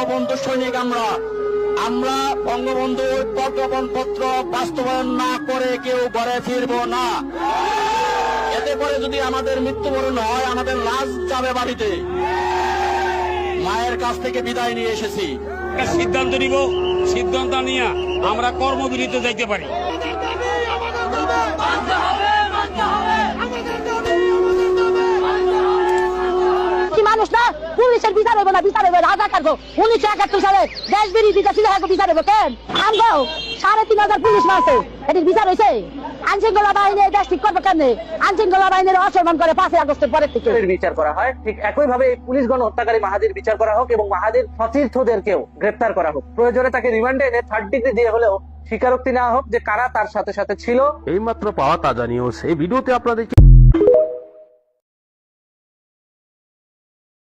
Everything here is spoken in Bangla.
বঙ্গবন্ধু সৈনিক। আমরা বঙ্গবন্ধুর প্রজ্ঞাপন পত্র বাস্তবায়ন না করে কেউ ঘরে ফিরবো না। এতে করে যদি আমাদের মৃত্যুবরণ হয়, আমাদের লাশ যাবে বাড়িতে। মায়ের কাছ থেকে বিদায় নিয়ে এসেছি। সিদ্ধান্ত নিব, সিদ্ধান্ত নিয়ে আমরা কর্মবিরতিতে যাইতে পারি। মানুষ না পুলিশের বিচার হইব না, বিচার হইব রাজা কাটবো 1971 সালে দেশ বিরোধী ছিল, বিচার হইব কেন? আমরাও 3500 পুলিশ মারছে, এটির বিচার হয়েছে? আইনশৃঙ্খলা বাহিনী দেশ ঠিক করবে কেন? আইনশৃঙ্খলা বাহিনীর অসম্মান করে 5 আগস্টের পরের থেকে বিচার করা হয়, ঠিক একইভাবে পুলিশ গণহত্যাকারী মাহাদির বিচার করা হোক এবং মাহাদির সতীর্থদেরকেও গ্রেপ্তার করা হোক। প্রয়োজনে তাকে রিমান্ডে এনে 3rd ডিগ্রি দিয়ে হলেও স্বীকারোক্তি নেওয়া হোক যে কারা তার সাথে সাথে ছিল। এইমাত্র পাওয়া তাজা নিউজ। এই ভিডিওতে আপনাদের